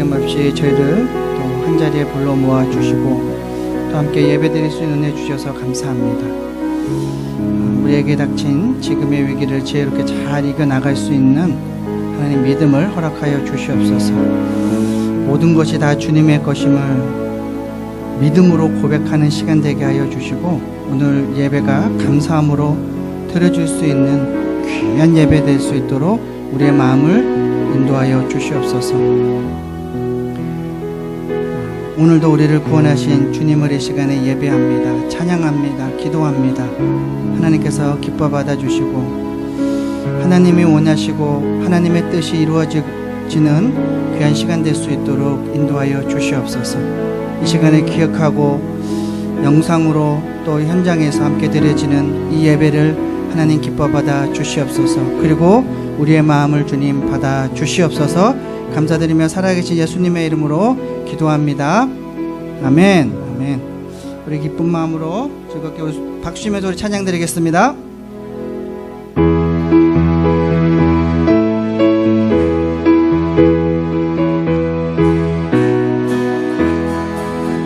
어김없이 저희를 또 한자리에 불러 모아주시고 또 함께 예배드릴 수 있는 은혜 주셔서 감사합니다. 우리에게 닥친 지금의 위기를 지혜롭게 잘 이겨나갈 수 있는 하나님 믿음을 허락하여 주시옵소서. 모든 것이 다 주님의 것임을 믿음으로 고백하는 시간 되게 하여 주시고 오늘 예배가 감사함으로 드려줄 수 있는 귀한 예배 될 수 있도록 우리의 마음을 인도하여 주시옵소서. 오늘도 우리를 구원하신 주님을 이 시간에 예배합니다. 찬양합니다. 기도합니다. 하나님께서 기뻐 받아주시고 하나님이 원하시고 하나님의 뜻이 이루어지는 귀한 시간 될 수 있도록 인도하여 주시옵소서. 이 시간을 기억하고 영상으로 또 현장에서 함께 드려지는 이 예배를 하나님 기뻐 받아 주시옵소서. 그리고 우리의 마음을 주님 받아 주시옵소서. 감사드리며 살아계신 예수님의 이름으로 기도합니다. 아멘. 아멘. 우리 기쁜 마음으로 즐겁게 박수치면서 우리 찬양 드리겠습니다.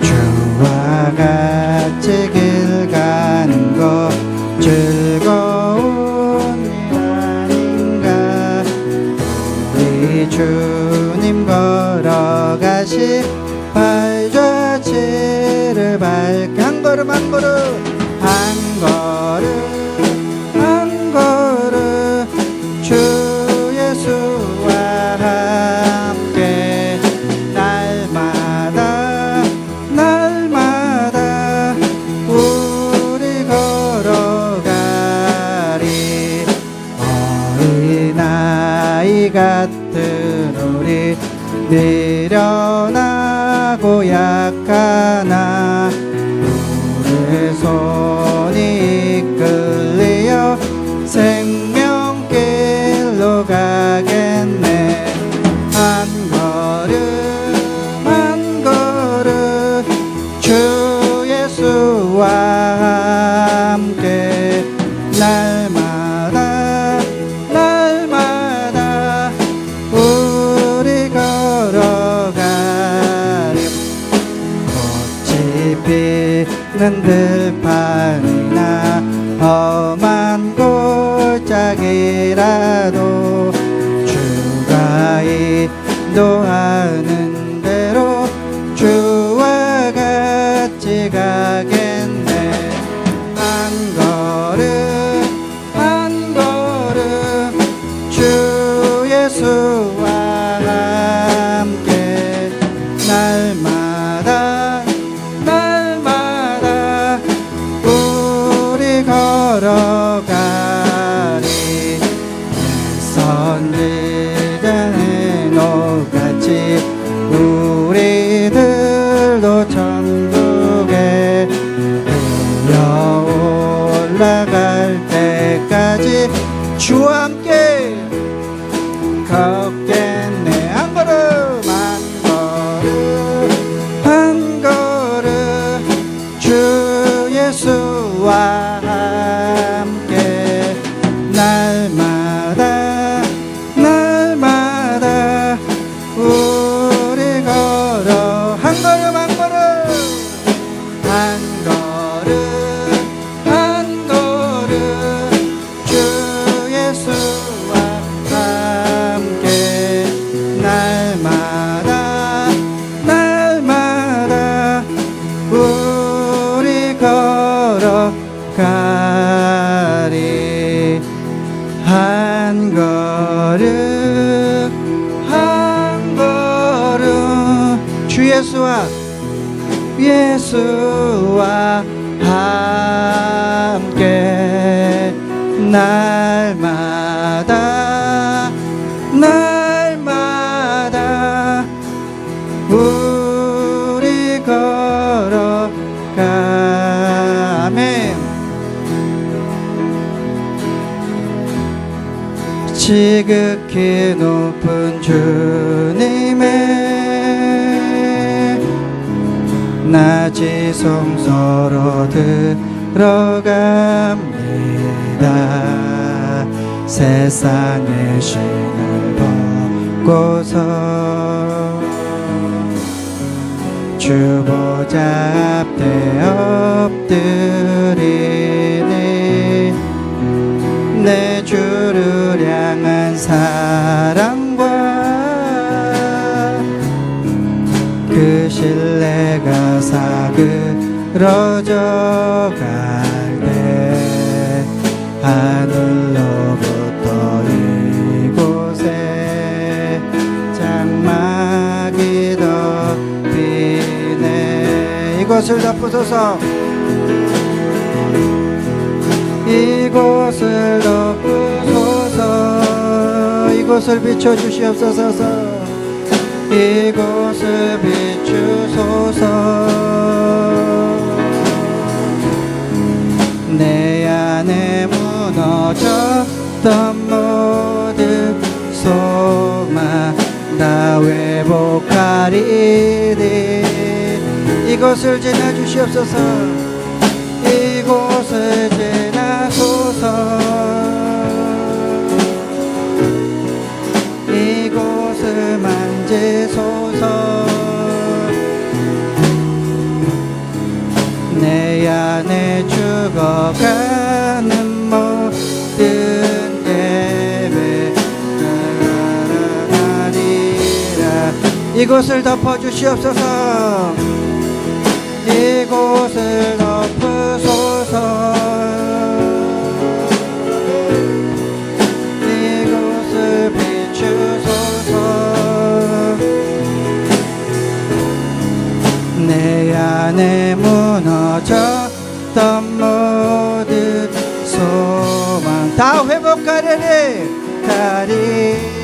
주와 같이 길 가는 것 즐거운 일 아닌가. 우리 주님 걸어가시 발자취를 밟게 한 걸음 한 걸음 한 걸음 한 걸음 주 예수와 함께 날마다 날마다 우리 걸어가리. 어린아이 같은 우리 미련하고 약하나 우리 손이 이끌리어 생명길로 가겠네. 한 걸음 한 걸음 주 예수와 함께 날마다 날마다 우리 걸어가리. 꽃이 피는 들판이나 험한 골짜기라도 주가 인도하는 대로 주와 같이 가겠네. 한 걸음 한 걸음 주 예수와 함께 날마다 날마다 우리 걸어가리. 선지자의 노같이 우리들도 천국에 들려 올라갈 때까지 주와 함께 걷겠네. 한 걸음 한 걸음 주 예수와 함께 날마다 날마다 우리 걸어 한 걸음 한 걸음 한 걸음 한 걸음 주 예수와 함께 날마다 날마다 우리 걸어가리. 한 걸음 한 걸음 주 예수와 함께 날마다 날마다 우리 걸어가. 아멘. 지극히 높은 주님의 낮이 성소로 들어갑니다. 세상의 신을 벗고서 주 보좌 앞에 엎드리니 내 주를 향한 사랑과 그 신뢰가 사그러져 갈 때 하늘로부터 이곳에 장막이 덮이네. 이곳을 덮으소서. 이곳을 덮으소서. 이곳을 비춰주시옵소서. 이곳을 비추소서. 내 안에 무너졌던 모든 소망 다 회복하리니 이곳을 지나주시옵소서. 이곳을 지나소서. 이곳을 만지소서. 내 안에 죽어가는 모든 예배 나가나리라. 이곳을 덮어주시옵소서. 이곳을 덮으소서. 이곳을 비추소서. 내 안에 무너졌던 모든 소망 다 회복하리니 아멘.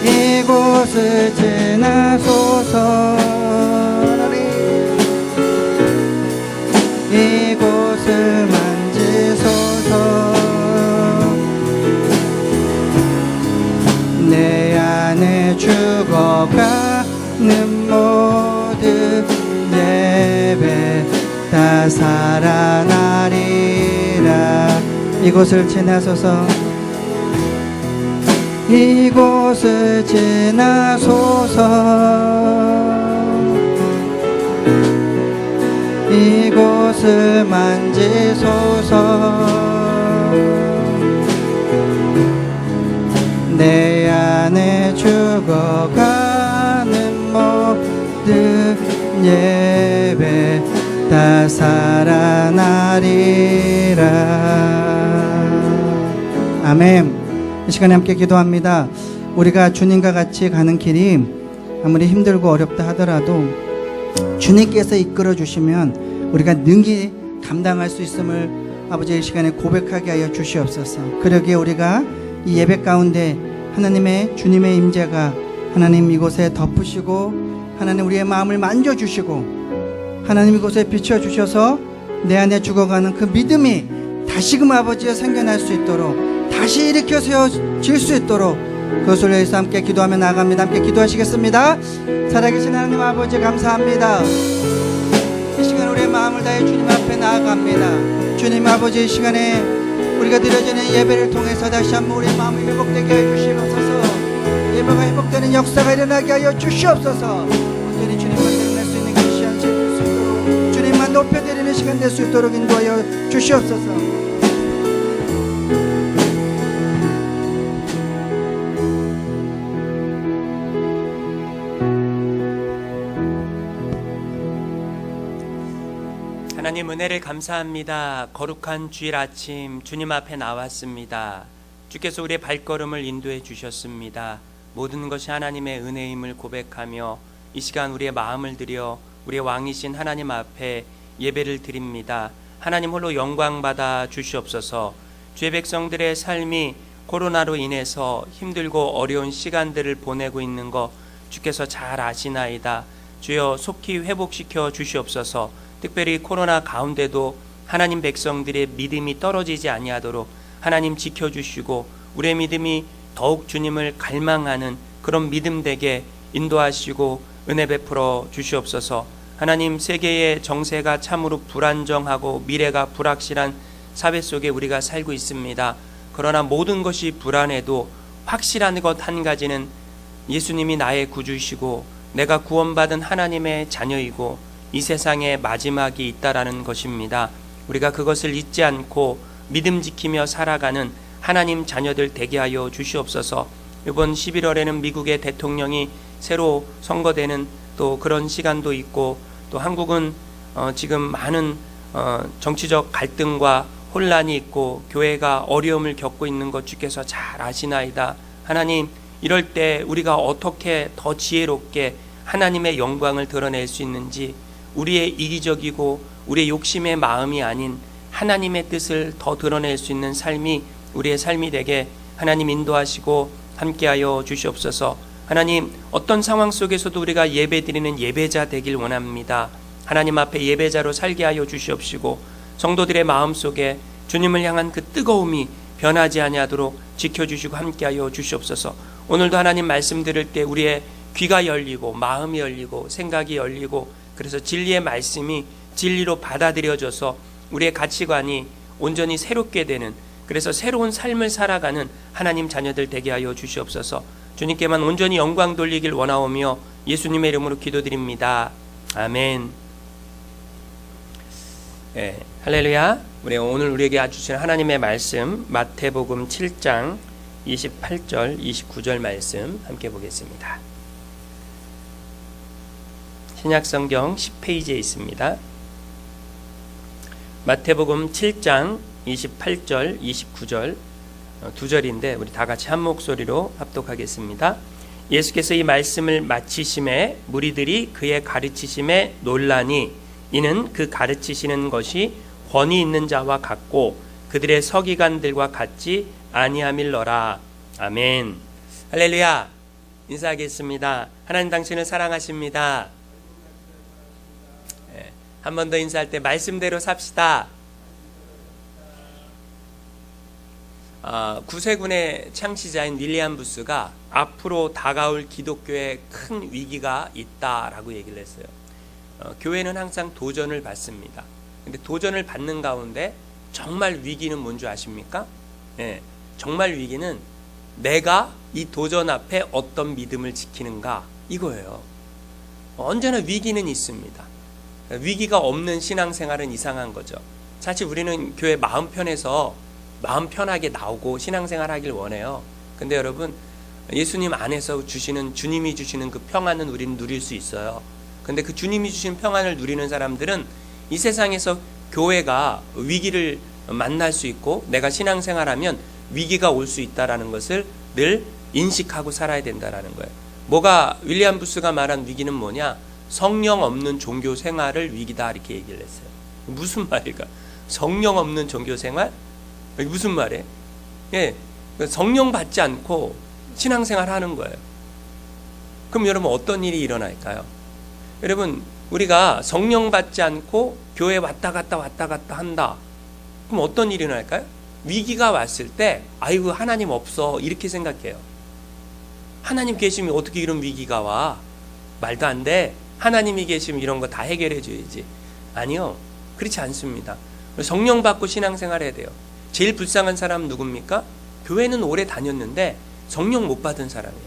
이곳을 지나소서. 이곳을 만지소서. 내 안에 죽어가는 모든 예배 다 살아나리라. 이곳을 지나소서. 이곳을 지나소서. 이곳을 만지소서. 내 안에 죽어가는 모든 예배 다 살아나리라. 아멘. 이 시간에 함께 기도합니다. 우리가 주님과 같이 가는 길이 아무리 힘들고 어렵다 하더라도 주님께서 이끌어 주시면 우리가 능히 감당할 수 있음을 아버지 이 시간에 고백하게 하여 주시옵소서. 그러기에 우리가 이 예배 가운데 하나님의 주님의 임재가 하나님 이곳에 덮으시고 하나님 우리의 마음을 만져주시고 하나님 이곳에 비춰주셔서 내 안에 죽어가는 그 믿음이 다시금 아버지여 생겨날 수 있도록 다시 일으켜 세워질 수 있도록 그것을 위해서 함께 기도하며 나아갑니다. 함께 기도하시겠습니다. 살아계신 하나님 아버지 감사합니다. 이 시간 우리의 마음을 다해 주님 앞에 나아갑니다. 주님 아버지 이 시간에 우리가 드려지는 예배를 통해서 다시 한번 우리의 마음이 회복되게 해 주시옵소서. 예배가 회복되는 역사가 일어나게 하여 주시옵소서. 온전히 주님만 드러낼 수 있는 그 시간 될 수 있도록 주님만 높여드리는 시간 될 수 있도록 인도하여 주시옵소서. 하나님 은혜를 감사합니다. 거룩한 주일 아침 주님 앞에 나왔습니다. 주께서 우리의 발걸음을 인도해 주셨습니다. 모든 것이 하나님의 은혜임을 고백하며 이 시간 우리의 마음을 들여 우리의 왕이신 하나님 앞에 예배를 드립니다. 하나님 홀로 영광 받아 주시옵소서. 주의 백성들의 삶이 코로나로 인해서 힘들고 어려운 시간들을 보내고 있는 것 주께서 잘 아시나이다. 주여 속히 회복시켜 주시옵소서. 특별히 코로나 가운데도 하나님 백성들의 믿음이 떨어지지 아니하도록 하나님 지켜주시고 우리의 믿음이 더욱 주님을 갈망하는 그런 믿음 되게 인도하시고 은혜 베풀어 주시옵소서. 하나님 세계의 정세가 참으로 불안정하고 미래가 불확실한 사회 속에 우리가 살고 있습니다. 그러나 모든 것이 불안해도 확실한 것 한 가지는 예수님이 나의 구주이시고 내가 구원받은 하나님의 자녀이고 이 세상에 마지막이 있다라는 것입니다. 우리가 그것을 잊지 않고 믿음 지키며 살아가는 하나님 자녀들 되게 하여 주시옵소서. 이번 11월에는 미국의 대통령이 새로 선거되는 또 그런 시간도 있고, 또 한국은 지금 많은 정치적 갈등과 혼란이 있고 교회가 어려움을 겪고 있는 것 주께서 잘 아시나이다. 하나님, 이럴 때 우리가 어떻게 더 지혜롭게 하나님의 영광을 드러낼 수 있는지, 우리의 이기적이고 우리의 욕심의 마음이 아닌 하나님의 뜻을 더 드러낼 수 있는 삶이 우리의 삶이 되게 하나님 인도하시고 함께하여 주시옵소서. 하나님, 어떤 상황 속에서도 우리가 예배드리는 예배자 되길 원합니다. 하나님 앞에 예배자로 살게 하여 주시옵시고 성도들의 마음속에 주님을 향한 그 뜨거움이 변하지 아니하도록 지켜주시고 함께하여 주시옵소서. 오늘도 하나님 말씀 들을 때 우리의 귀가 열리고 마음이 열리고 생각이 열리고, 그래서 진리의 말씀이 진리로 받아들여져서 우리의 가치관이 온전히 새롭게 되는, 그래서 새로운 삶을 살아가는 하나님 자녀들 되게 하여 주시옵소서. 주님께만 온전히 영광 돌리길 원하오며 예수님의 이름으로 기도드립니다. 아멘. 할렐루야. 우리 오늘 우리에게 주신 하나님의 말씀 마태복음 7장 28절 29절 말씀 함께 보겠습니다. 신약성경 10페이지에 있습니다. 마태복음 7장 28절 29절 두 절인데 우리 다 같이 한 목소리로 합독하겠습니다. 예수께서 이 말씀을 마치심에 무리들이 그의 가르치심에 놀라니 이는 그 가르치시는 것이 권위 있는 자와 같고 그들의 서기관들과 같지 아니함일러라. 아멘. 할렐루야. 인사하겠습니다. 하나님 당신을 사랑하십니다. 한 번 더 인사할 때 말씀대로 삽시다. 구세군의 창시자인 윌리엄 부스가 앞으로 다가올 기독교에 큰 위기가 있다라고 얘기를 했어요. 교회는 항상 도전을 받습니다. 근데 도전을 받는 가운데 정말 위기는 뭔지 아십니까? 정말 위기는 내가 이 도전 앞에 어떤 믿음을 지키는가, 이거예요. 언제나 위기는 있습니다. 위기가 없는 신앙생활은 이상한 거죠. 사실 우리는 교회 마음 편해서 마음 편하게 나오고 신앙생활 하길 원해요. 근데 여러분, 예수님 안에서 주시는, 주님이 주시는 그 평안은 우리는 누릴 수 있어요. 근데 그 주님이 주신 평안을 누리는 사람들은 이 세상에서 교회가 위기를 만날 수 있고 내가 신앙생활하면 위기가 올 수 있다라는 것을 늘 인식하고 살아야 된다라는 거예요. 뭐가, 윌리엄 부스가 말한 위기는 뭐냐? 성령 없는 종교 생활을 위기다, 이렇게 얘기를 했어요. 무슨 말일까? 성령 없는 종교 생활? 무슨 말이에요? 성령 받지 않고 신앙생활 하는 거예요. 그럼 여러분 어떤 일이 일어날까요? 여러분, 우리가 성령 받지 않고 교회 왔다 갔다 한다. 그럼 어떤 일이 일어날까요? 위기가 왔을 때 아이고 하나님 없어, 이렇게 생각해요. 하나님 계시면 어떻게 이런 위기가 와? 말도 안 돼. 하나님이 계시면 이런 거 다 해결해 줘야지. 아니요, 그렇지 않습니다. 성령 받고 신앙생활 해야 돼요. 제일 불쌍한 사람은 누굽니까? 교회는 오래 다녔는데 성령 못 받은 사람이에요.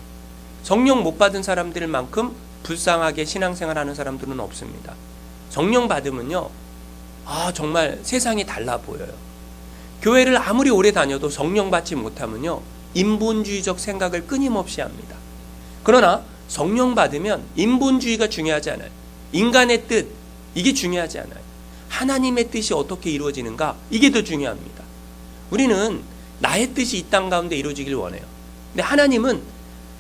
성령 못 받은 사람들만큼 불쌍하게 신앙생활하는 사람들은 없습니다. 성령 받으면요, 정말 세상이 달라 보여요. 교회를 아무리 오래 다녀도 성령 받지 못하면요, 인본주의적 생각을 끊임없이 합니다. 그러나 성령 받으면 인본주의가 중요하지 않아요. 인간의 뜻, 이게 중요하지 않아요. 하나님의 뜻이 어떻게 이루어지는가, 이게 더 중요합니다. 우리는 나의 뜻이 이 땅 가운데 이루어지길 원해요. 근데 하나님은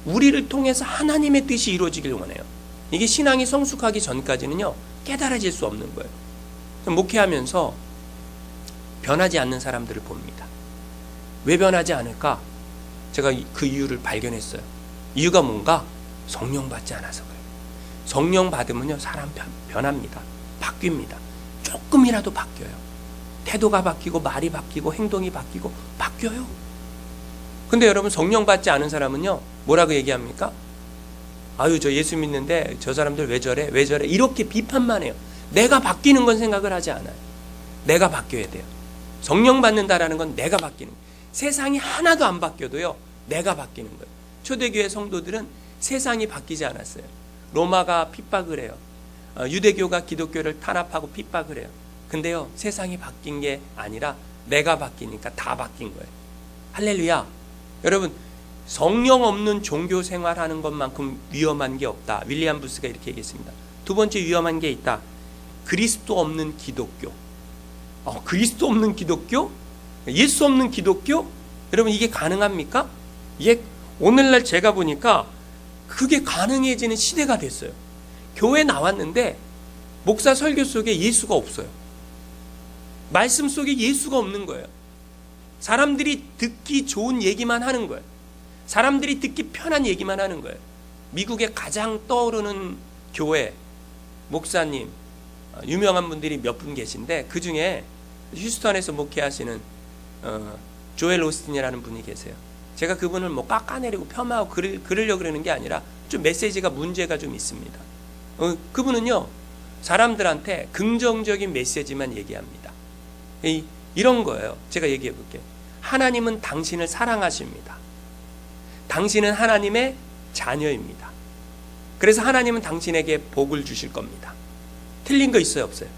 우리를 통해서 하나님의 뜻이 이루어지길 원해요. 이게 신앙이 성숙하기 전까지는요, 깨달아질 수 없는 거예요. 목회하면서 변하지 않는 사람들을 봅니다. 왜 변하지 않을까? 제가 그 이유를 발견했어요. 이유가 뭔가? 성령 받지 않아서 그래요. 성령 받으면요, 사람 변합니다. 바뀝니다. 조금이라도 바뀌어요. 태도가 바뀌고 말이 바뀌고 행동이 바뀌고 바뀌어요. 근데 여러분, 성령 받지 않은 사람은요, 뭐라고 얘기합니까? 아유, 저 예수 믿는데 저 사람들 왜 저래? 이렇게 비판만 해요. 내가 바뀌는 건 생각을 하지 않아요. 내가 바뀌어야 돼요. 성령 받는다라는 건 내가 바뀌는 거예요. 세상이 하나도 안 바뀌어도요, 내가 바뀌는 거예요. 초대교회 성도들은 세상이 바뀌지 않았어요. 로마가 핍박을 해요. 유대교가 기독교를 탄압하고 핍박을 해요. 근데요, 세상이 바뀐 게 아니라 내가 바뀌니까 다 바뀐 거예요. 할렐루야. 여러분, 성령 없는 종교 생활하는 것만큼 위험한 게 없다. 윌리엄 부스가 이렇게 얘기했습니다. 두 번째 위험한 게 있다. 그리스도 없는 기독교. 그리스도 없는 기독교? 예수 없는 기독교? 여러분, 이게 가능합니까? 이게 오늘날 제가 보니까 그게 가능해지는 시대가 됐어요. 교회 나왔는데 목사 설교 속에 예수가 없어요. 말씀 속에 예수가 없는 거예요. 사람들이 듣기 좋은 얘기만 하는 거예요. 사람들이 듣기 편한 얘기만 하는 거예요. 미국에 가장 떠오르는 교회 목사님, 유명한 분들이 몇 분 계신데 그 중에 휴스턴에서 목회하시는 조엘 오스틴이라는 분이 계세요. 제가 그분을 뭐 깎아내리고 폄하하고 그러려고 그러는 게 아니라 좀 메시지가 문제가 좀 있습니다. 그분은요, 사람들한테 긍정적인 메시지만 얘기합니다. 이런 거예요. 제가 얘기해 볼게요. 하나님은 당신을 사랑하십니다. 당신은 하나님의 자녀입니다. 그래서 하나님은 당신에게 복을 주실 겁니다. 틀린 거 있어요, 없어요?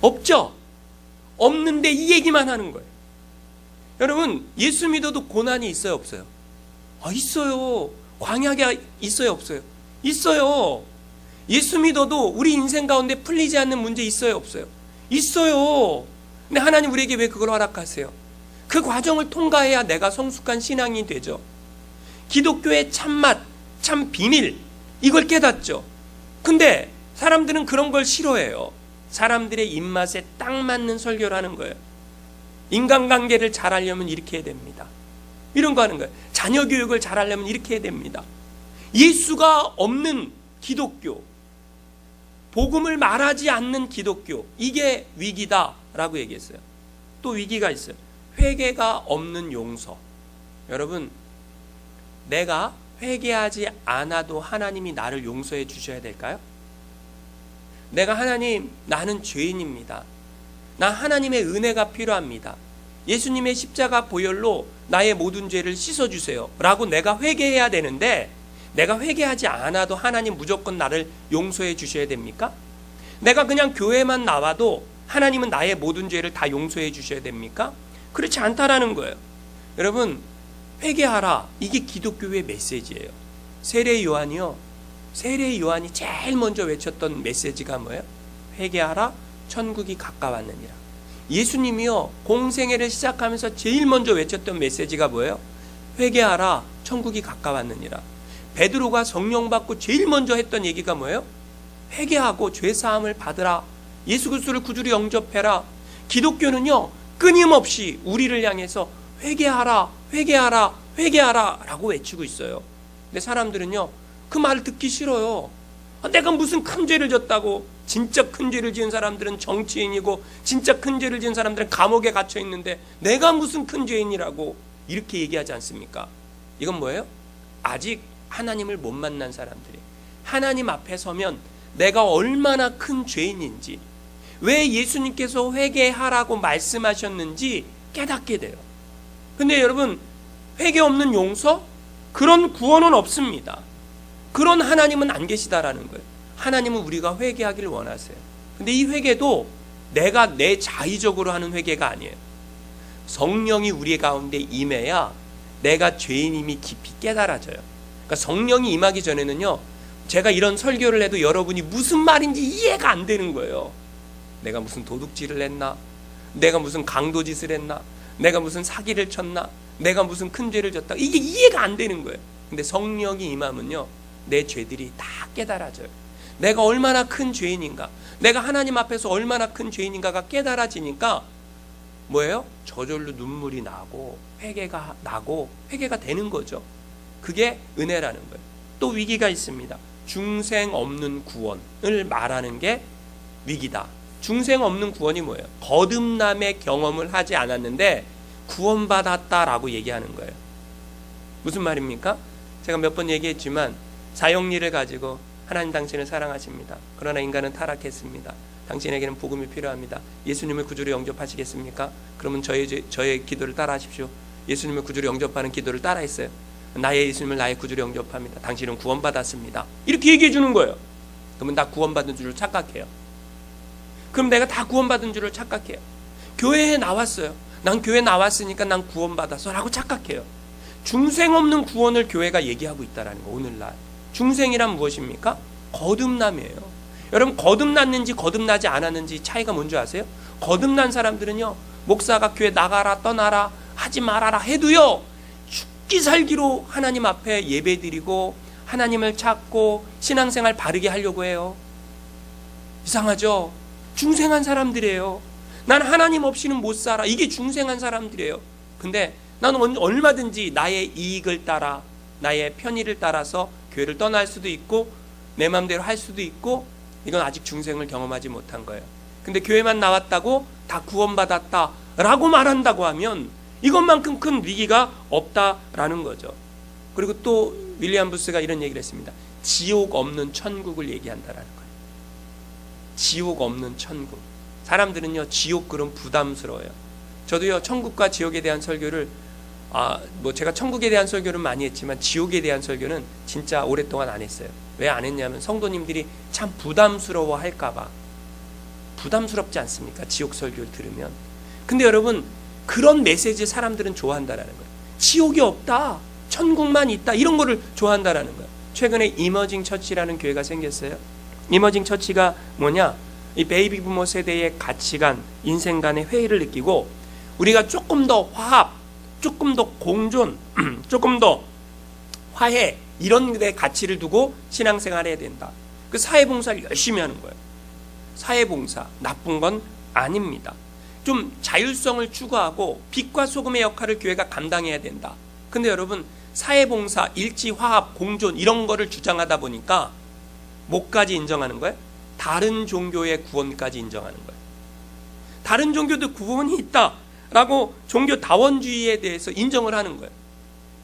없죠? 없는데 이 얘기만 하는 거예요. 여러분, 예수 믿어도 고난이 있어요, 없어요? 있어요. 광야가 있어요, 없어요? 있어요. 예수 믿어도 우리 인생 가운데 풀리지 않는 문제 있어요, 없어요? 있어요. 근데 하나님 우리에게 왜 그걸 허락하세요? 그 과정을 통과해야 내가 성숙한 신앙이 되죠. 기독교의 참맛, 참 비밀, 이걸 깨닫죠. 근데 사람들은 그런 걸 싫어해요. 사람들의 입맛에 딱 맞는 설교를 하는 거예요. 인간관계를 잘하려면 이렇게 해야 됩니다. 이런 거 하는 거예요. 자녀 교육을 잘하려면 이렇게 해야 됩니다. 예수가 없는 기독교, 복음을 말하지 않는 기독교, 이게 위기다라고 얘기했어요. 또 위기가 있어요. 회개가 없는 용서. 여러분, 내가 회개하지 않아도 하나님이 나를 용서해 주셔야 될까요? 내가 하나님, 나는 죄인입니다. 나 하나님의 은혜가 필요합니다. 예수님의 십자가 보혈로 나의 모든 죄를 씻어주세요 라고 내가 회개해야 되는데, 내가 회개하지 않아도 하나님 무조건 나를 용서해 주셔야 됩니까? 내가 그냥 교회만 나와도 하나님은 나의 모든 죄를 다 용서해 주셔야 됩니까? 그렇지 않다라는 거예요. 여러분, 회개하라. 이게 기독교의 메시지예요. 세례 요한이 제일 먼저 외쳤던 메시지가 뭐예요? 회개하라, 천국이 가까웠느니라. 예수님이요, 공생애를 시작하면서 제일 먼저 외쳤던 메시지가 뭐예요? 회개하라, 천국이 가까웠느니라. 베드로가 성령 받고 제일 먼저 했던 얘기가 뭐예요? 회개하고 죄사함을 받으라. 예수 그리스도를 구주로 영접해라. 기독교는요, 끊임없이 우리를 향해서 회개하라, 회개하라, 회개하라 라고 외치고 있어요. 근데 사람들은요, 그 말을 듣기 싫어요. 내가 무슨 큰 죄를 졌다고. 진짜 큰 죄를 지은 사람들은 정치인이고, 진짜 큰 죄를 지은 사람들은 감옥에 갇혀 있는데 내가 무슨 큰 죄인이라고 이렇게 얘기하지 않습니까? 이건 뭐예요? 아직 하나님을 못 만난 사람들이 하나님 앞에 서면 내가 얼마나 큰 죄인인지, 왜 예수님께서 회개하라고 말씀하셨는지 깨닫게 돼요. 근데 여러분, 회개 없는 용서? 그런 구원은 없습니다. 그런 하나님은 안 계시다라는 거예요. 하나님은 우리가 회개하기를 원하세요. 근데 이 회개도 내가 내 자의적으로 하는 회개가 아니에요. 성령이 우리 가운데 임해야 내가 죄인임이 깊이 깨달아져요. 그러니까 성령이 임하기 전에는요, 제가 이런 설교를 해도 여러분이 무슨 말인지 이해가 안 되는 거예요. 내가 무슨 도둑질을 했나? 내가 무슨 강도짓을 했나? 내가 무슨 사기를 쳤나? 내가 무슨 큰 죄를 졌다? 이게 이해가 안 되는 거예요. 근데 성령이 임하면요, 내 죄들이 다 깨달아져요. 내가 얼마나 큰 죄인인가, 내가 하나님 앞에서 얼마나 큰 죄인인가가 깨달아지니까 뭐예요? 저절로 눈물이 나고 회개가 나고 회개가 되는 거죠. 그게 은혜라는 거예요. 또 위기가 있습니다. 중생 없는 구원을 말하는 게 위기다. 중생 없는 구원이 뭐예요? 거듭남의 경험을 하지 않았는데 구원받았다라고 얘기하는 거예요. 무슨 말입니까? 제가 몇 번 얘기했지만 사형리를 가지고 하나님 당신을 사랑하십니다. 그러나 인간은 타락했습니다. 당신에게는 복음이 필요합니다. 예수님을 구주로 영접하시겠습니까? 그러면 저의 기도를 따라 하십시오. 예수님을 구주로 영접하는 기도를 따라 했어요. 나의 예수님을 나의 구주로 영접합니다. 당신은 구원받았습니다. 이렇게 얘기해 주는 거예요. 그러면 나 구원받은 줄을 착각해요. 그럼 내가 다 구원받은 줄을 착각해요. 교회에 나왔어요. 난 교회 나왔으니까 난 구원받았어 라고 착각해요. 중생 없는 구원을 교회가 얘기하고 있다는 거. 오늘날 중생이란 무엇입니까? 거듭남이에요. 여러분, 거듭났는지 거듭나지 않았는지 차이가 뭔지 아세요? 거듭난 사람들은요, 목사가 교회 나가라 떠나라 하지 말아라 해도요, 죽기 살기로 하나님 앞에 예배드리고 하나님을 찾고 신앙생활 바르게 하려고 해요. 이상하죠? 중생한 사람들이에요. 난 하나님 없이는 못 살아. 이게 중생한 사람들이에요. 근데 나는 얼마든지 나의 이익을 따라, 나의 편의를 따라서 교회를 떠날 수도 있고 내 마음대로 할 수도 있고, 이건 아직 중생을 경험하지 못한 거예요. 근데 교회만 나왔다고 다 구원받았다 라고 말한다고 하면 이것만큼 큰 위기가 없다라는 거죠. 그리고 또 윌리엄 부스가 이런 얘기를 했습니다. 지옥 없는 천국을 얘기한다라는 거예요. 지옥 없는 천국. 사람들은요, 지옥 그럼 부담스러워요. 저도요, 천국과 지옥에 대한 설교를 제가 천국에 대한 설교는 많이 했지만 지옥에 대한 설교는 진짜 오랫동안 안 했어요. 왜 안 했냐면 성도님들이 참 부담스러워 할까봐. 부담스럽지 않습니까? 지옥 설교를 들으면. 근데 여러분, 그런 메시지 사람들은 좋아한다라는 거예요. 지옥이 없다, 천국만 있다, 이런 거를 좋아한다라는 거예요. 최근에 이머징 처치라는 교회가 생겼어요. 이머징 처치가 뭐냐? 이 베이비 부모 세대의 가치관, 인생관의 회의를 느끼고 우리가 조금 더 화합, 조금 더 공존, 조금 더 화해, 이런 데 가치를 두고 신앙생활 해야 된다. 그 사회봉사를 열심히 하는 거예요. 사회봉사, 나쁜 건 아닙니다. 좀 자율성을 추구하고 빛과 소금의 역할을 교회가 감당해야 된다. 근데 여러분, 사회봉사, 일치화합, 공존 이런 거를 주장하다 보니까 뭐까지 인정하는 거예요? 다른 종교의 구원까지 인정하는 거예요. 다른 종교도 구원이 있다라고 종교 다원주의에 대해서 인정을 하는 거예요.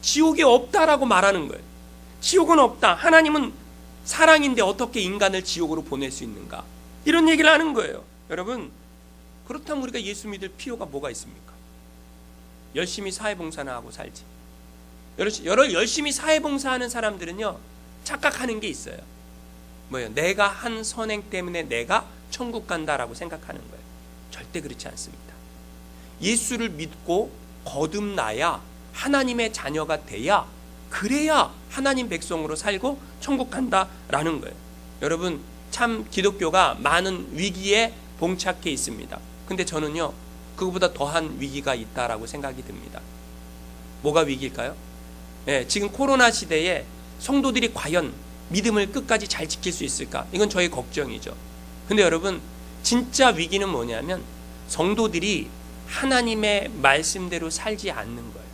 지옥이 없다라고 말하는 거예요. 지옥은 없다. 하나님은 사랑인데 어떻게 인간을 지옥으로 보낼 수 있는가? 이런 얘기를 하는 거예요. 여러분, 그렇다면 우리가 예수 믿을 필요가 뭐가 있습니까? 열심히 사회봉사나 하고 살지. 열심히 사회봉사하는 사람들은요, 착각하는 게 있어요. 뭐예요? 내가 한 선행 때문에 내가 천국 간다라고 생각하는 거예요. 절대 그렇지 않습니다. 예수를 믿고 거듭나야 하나님의 자녀가 돼야, 그래야 하나님 백성으로 살고 천국 간다라는 거예요. 여러분, 참 기독교가 많은 위기에 봉착해 있습니다. 근데 저는요, 그거보다 더한 위기가 있다라고 생각이 듭니다. 뭐가 위기일까요? 지금 코로나 시대에 성도들이 과연 믿음을 끝까지 잘 지킬 수 있을까? 이건 저의 걱정이죠. 근데 여러분, 진짜 위기는 뭐냐면 성도들이 하나님의 말씀대로 살지 않는 거예요.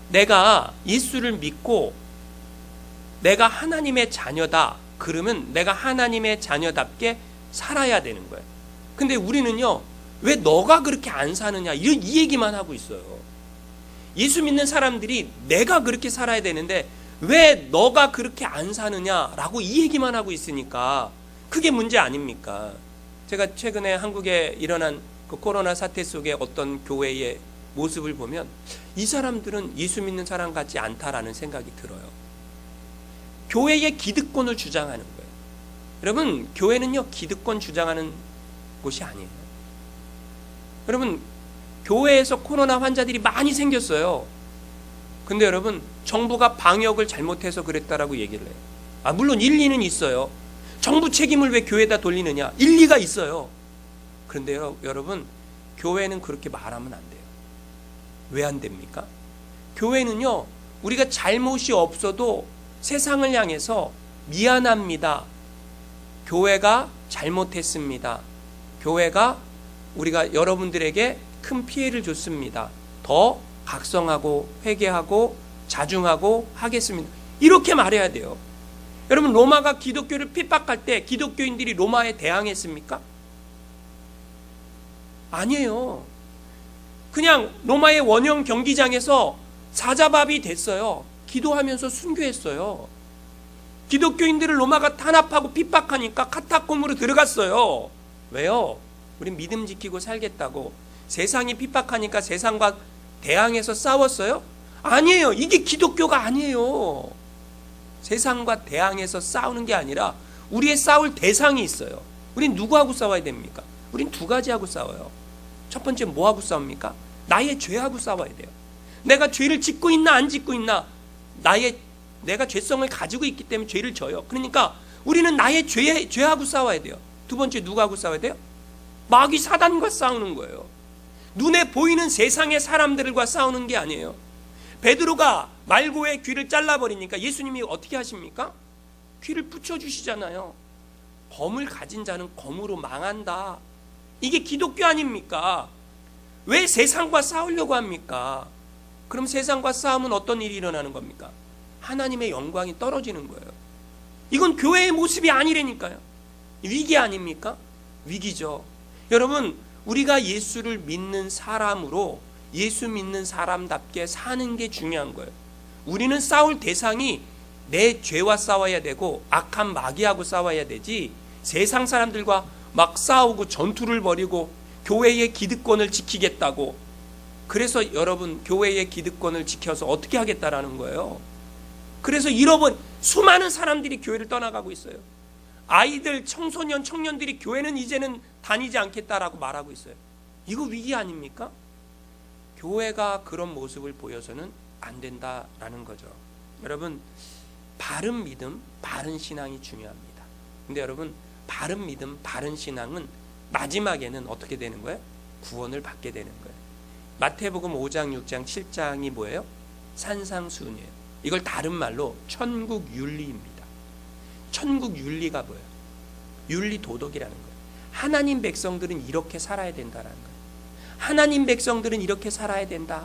내가 예수를 믿고 내가 하나님의 자녀다, 그러면 내가 하나님의 자녀답게 살아야 되는 거예요. 근데 우리는요, 왜 너가 그렇게 안 사느냐, 이 얘기만 하고 있어요. 예수 믿는 사람들이 내가 그렇게 살아야 되는데 왜 너가 그렇게 안 사느냐라고 이 얘기만 하고 있으니까 그게 문제 아닙니까? 제가 최근에 한국에 일어난 그 코로나 사태 속에 어떤 교회의 모습을 보면 이 사람들은 예수 믿는 사람 같지 않다라는 생각이 들어요. 교회의 기득권을 주장하는 거예요. 여러분, 교회는요, 기득권 주장하는 곳이 아니에요. 여러분, 교회에서 코로나 환자들이 많이 생겼어요. 근데 여러분, 정부가 방역을 잘못해서 그랬다라고 얘기를 해요. 물론 일리는 있어요. 정부 책임을 왜 교회에다 돌리느냐? 일리가 있어요. 그런데 여러분, 교회는 그렇게 말하면 안 돼요. 왜 안 됩니까? 교회는요, 우리가 잘못이 없어도 세상을 향해서 미안합니다. 교회가 잘못했습니다. 교회가 우리가 여러분들에게 큰 피해를 줬습니다. 더 각성하고 회개하고 자중하고 하겠습니다. 이렇게 말해야 돼요. 여러분, 로마가 기독교를 핍박할 때 기독교인들이 로마에 대항했습니까? 아니에요. 그냥 로마의 원형 경기장에서 사자밥이 됐어요. 기도하면서 순교했어요. 기독교인들을 로마가 탄압하고 핍박하니까 카타콤으로 들어갔어요. 왜요? 우린 믿음 지키고 살겠다고. 세상이 핍박하니까 세상과 대항해서 싸웠어요? 아니에요. 이게 기독교가 아니에요. 세상과 대항해서 싸우는 게 아니라 우리의 싸울 대상이 있어요. 우린 누구하고 싸워야 됩니까? 우린 두 가지하고 싸워요. 첫 번째 뭐하고 싸웁니까? 나의 죄하고 싸워야 돼요. 내가 죄를 짓고 있나 안 짓고 있나, 내가 죄성을 가지고 있기 때문에 죄를 져요. 그러니까 우리는 나의 죄하고 싸워야 돼요. 두 번째 누구하고 싸워야 돼요? 마귀 사단과 싸우는 거예요. 눈에 보이는 세상의 사람들과 싸우는 게 아니에요. 베드로가 말고의 귀를 잘라버리니까 예수님이 어떻게 하십니까? 귀를 붙여주시잖아요. 검을 가진 자는 검으로 망한다. 이게 기독교 아닙니까? 왜 세상과 싸우려고 합니까? 그럼 세상과 싸우면 어떤 일이 일어나는 겁니까? 하나님의 영광이 떨어지는 거예요. 이건 교회의 모습이 아니라니까요. 위기 아닙니까? 위기죠. 여러분, 우리가 예수를 믿는 사람으로 예수 믿는 사람답게 사는 게 중요한 거예요. 우리는 싸울 대상이 내 죄와 싸워야 되고 악한 마귀하고 싸워야 되지, 세상 사람들과 막 싸우고 전투를 벌이고 교회의 기득권을 지키겠다고, 그래서 여러분 교회의 기득권을 지켜서 어떻게 하겠다라는 거예요. 그래서 수많은 사람들이 교회를 떠나가고 있어요. 아이들, 청소년, 청년들이 교회는 이제는 다니지 않겠다라고 말하고 있어요. 이거 위기 아닙니까? 교회가 그런 모습을 보여서는 안 된다라는 거죠. 여러분, 바른 믿음, 바른 신앙이 중요합니다. 근데 여러분, 바른 믿음, 바른 신앙은 마지막에는 어떻게 되는 거예요? 구원을 받게 되는 거예요. 마태복음 5장, 6장, 7장이 뭐예요? 산상수훈이에요. 이걸 다른 말로 천국윤리입니다. 천국윤리가 뭐예요? 윤리도덕이라는 거예요. 하나님 백성들은 이렇게 살아야 된다라는 거예요. 하나님 백성들은 이렇게 살아야 된다.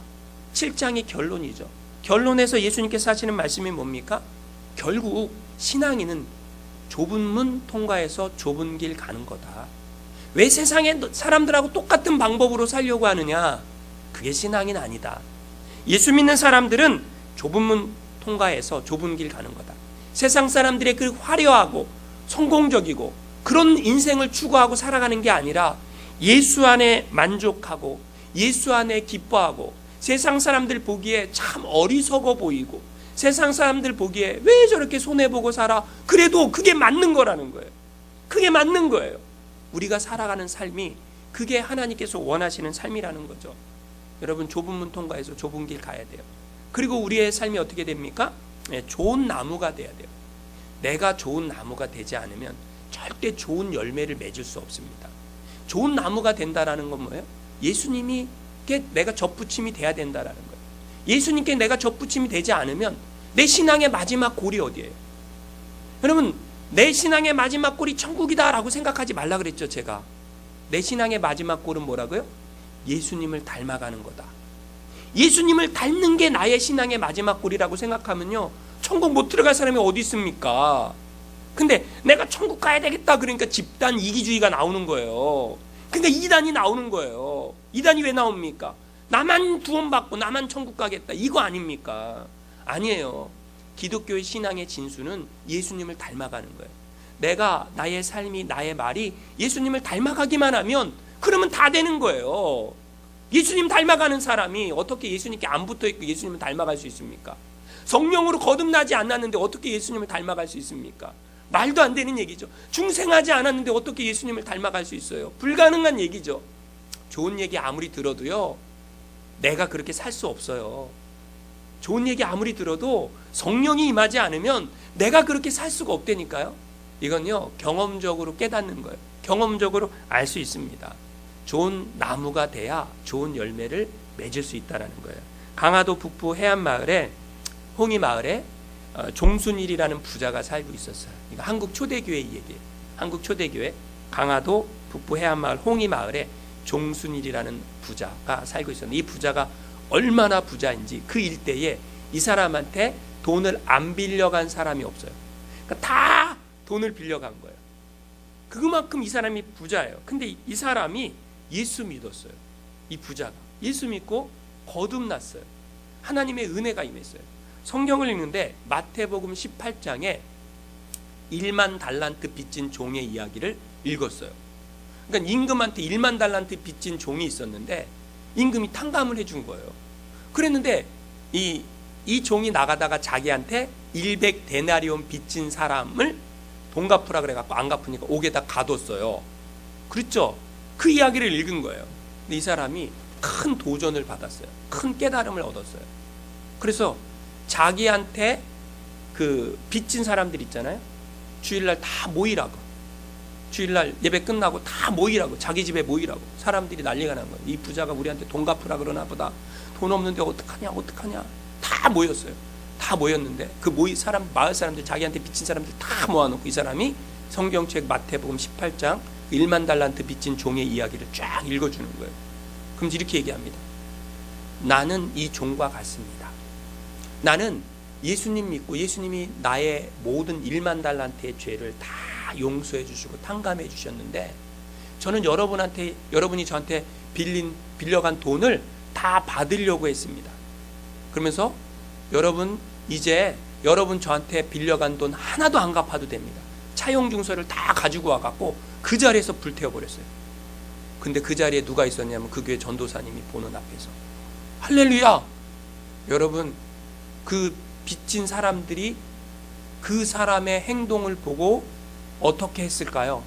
7장의 결론이죠. 결론에서 예수님께서 하시는 말씀이 뭡니까? 결국 신앙인은 좁은 문 통과해서 좁은 길 가는 거다. 왜 세상의 사람들하고 똑같은 방법으로 살려고 하느냐? 그게 신앙인 아니다. 예수 믿는 사람들은 좁은 문 통과해서 좁은 길 가는 거다. 세상 사람들의 그 화려하고 성공적이고 그런 인생을 추구하고 살아가는 게 아니라 예수 안에 만족하고 예수 안에 기뻐하고, 세상 사람들 보기에 참 어리석어 보이고 세상 사람들 보기에 왜 저렇게 손해보고 살아? 그래도 그게 맞는 거라는 거예요. 그게 맞는 거예요. 우리가 살아가는 삶이 그게 하나님께서 원하시는 삶이라는 거죠. 여러분, 좁은 문 통과해서 좁은 길 가야 돼요. 그리고 우리의 삶이 어떻게 됩니까? 좋은 나무가 돼야 돼요. 내가 좋은 나무가 되지 않으면 절대 좋은 열매를 맺을 수 없습니다. 좋은 나무가 된다라는 건 뭐예요? 예수님께 내가 접붙임이 돼야 된다라는 거예요. 예수님께 내가 접붙임이 되지 않으면 내 신앙의 마지막 골이 어디예요? 여러분, 내 신앙의 마지막 골이 천국이다라고 생각하지 말라 그랬죠. 제가 내 신앙의 마지막 골은 뭐라고요? 예수님을 닮아가는 거다. 예수님을 닮는 게 나의 신앙의 마지막 골이라고 생각하면요, 천국 못 들어갈 사람이 어디 있습니까? 근데 내가 천국 가야 되겠다 그러니까 집단 이기주의가 나오는 거예요. 그러니까 이단이 나오는 거예요. 이단이 왜 나옵니까? 나만 구원받고 나만 천국 가겠다, 이거 아닙니까? 아니에요. 기독교의 신앙의 진수는 예수님을 닮아가는 거예요. 내가, 나의 삶이, 나의 말이 예수님을 닮아가기만 하면 그러면 다 되는 거예요. 예수님 닮아가는 사람이 어떻게 예수님께 안 붙어있고 예수님을 닮아갈 수 있습니까? 성령으로 거듭나지 않았는데 어떻게 예수님을 닮아갈 수 있습니까? 말도 안 되는 얘기죠. 중생하지 않았는데 어떻게 예수님을 닮아갈 수 있어요? 불가능한 얘기죠. 좋은 얘기 아무리 들어도요, 내가 그렇게 살 수 없어요. 좋은 얘기 아무리 들어도 성령이 임하지 않으면 내가 그렇게 살 수가 없다니까요. 이건요, 경험적으로 깨닫는 거예요. 경험적으로 알 수 있습니다. 좋은 나무가 돼야 좋은 열매를 맺을 수 있다는 거예요. 강화도 북부 해안마을에, 홍이마을에 종순일이라는 부자가 살고 있었어요. 이거 한국 초대교회 얘기예요. 한국 초대교회 강화도 북부 해안마을 홍이마을에 종순일이라는 부자가 살고 있었는데, 이 부자가 얼마나 부자인지 그 일대에 이 사람한테 돈을 안 빌려간 사람이 없어요. 그러니까 다 돈을 빌려간 거예요. 그만큼 이 사람이 부자예요. 근데 이 사람이 예수 믿었어요. 이 부자가 예수 믿고 거듭났어요. 하나님의 은혜가 임했어요. 성경을 읽는데 마태복음 18장에 1만 달란트 빚진 종의 이야기를 읽었어요. 그러니까 임금한테 1만 달란트 빚진 종이 있었는데 임금이 탕감을 해준 거예요. 그랬는데 이 종이 나가다가 자기한테 100데나리온 빚진 사람을 돈 갚으라 그래갖고 안 갚으니까 옥에다 가뒀어요. 그렇죠? 그 이야기를 읽은 거예요. 근데 이 사람이 큰 도전을 받았어요. 큰 깨달음을 얻었어요. 그래서 자기한테 그 빚진 사람들 있잖아요. 주일날 다 모이라고. 주일날 예배 끝나고 다 모이라고. 자기 집에 모이라고. 사람들이 난리가 난 거예요. 이 부자가 우리한테 돈 갚으라 그러나 보다. 돈 없는데 어떡하냐. 다 모였어요. 다 모였는데 그 마을 사람들, 자기한테 빚진 사람들 다 모아놓고 이 사람이 성경책 마태복음 18장 1만 달란트 빚진 종의 이야기를 쫙 읽어주는 거예요. 그럼 이렇게 얘기합니다. 나는 이 종과 같습니다. 나는 예수님 믿고 예수님이 나의 모든 1만 달란트의 죄를 다 용서해 주시고 탕감해 주셨는데 저는 여러분이 저한테 빌려간 돈을 다 받으려고 했습니다. 그러면서 이제 여러분 저한테 빌려간 돈 하나도 안 갚아도 됩니다. 차용증서를 다 가지고 와갖고 그 자리에서 불태워버렸어요. 근데 그 자리에 누가 있었냐면 그 교회 전도사님이 보는 앞에서. 할렐루야! 여러분, 그 빚진 사람들이 그 사람의 행동을 보고 어떻게 했을까요?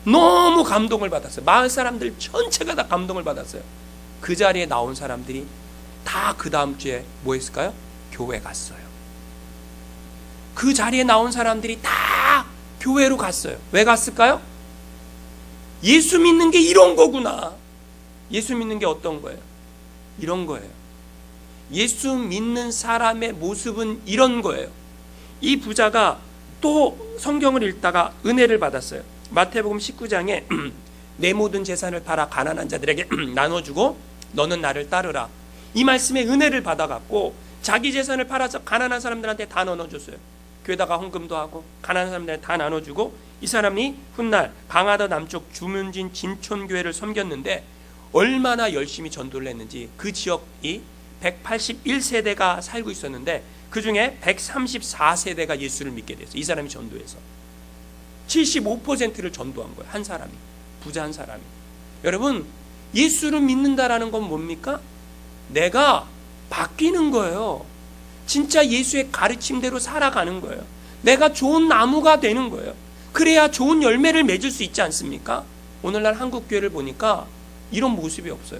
너무 감동을 받았어요. 마을 사람들 전체가 다 감동을 받았어요. 그 자리에 나온 사람들이 다 그 다음 주에 뭐 했을까요? 교회 갔어요. 그 자리에 나온 사람들이 다 교회로 갔어요. 왜 갔을까요? 예수 믿는 게 이런 거구나. 예수 믿는 게 어떤 거예요? 이런 거예요. 예수 믿는 사람의 모습은 이런 거예요. 이 부자가 또 성경을 읽다가 은혜를 받았어요. 마태복음 19장에 내 모든 재산을 팔아 가난한 자들에게 나눠주고 너는 나를 따르라. 이 말씀에 은혜를 받아갖고 자기 재산을 팔아서 가난한 사람들한테 다 나눠줬어요. 교회다가 헌금도 하고 가난한 사람들한테 다 나눠주고 이 사람이 훗날 강화도 남쪽 주문진 진촌교회를 섬겼는데 얼마나 열심히 전도를 했는지 그 지역이 181세대가 살고 있었는데 그 중에 134세대가 예수를 믿게 됐어요. 이 사람이 전도해서 75%를 전도한 거예요. 한 사람이, 부자 한 사람이. 여러분, 예수를 믿는다라는 건 뭡니까? 내가 바뀌는 거예요. 진짜 예수의 가르침대로 살아가는 거예요. 내가 좋은 나무가 되는 거예요. 그래야 좋은 열매를 맺을 수 있지 않습니까? 오늘날 한국 교회를 보니까 이런 모습이 없어요.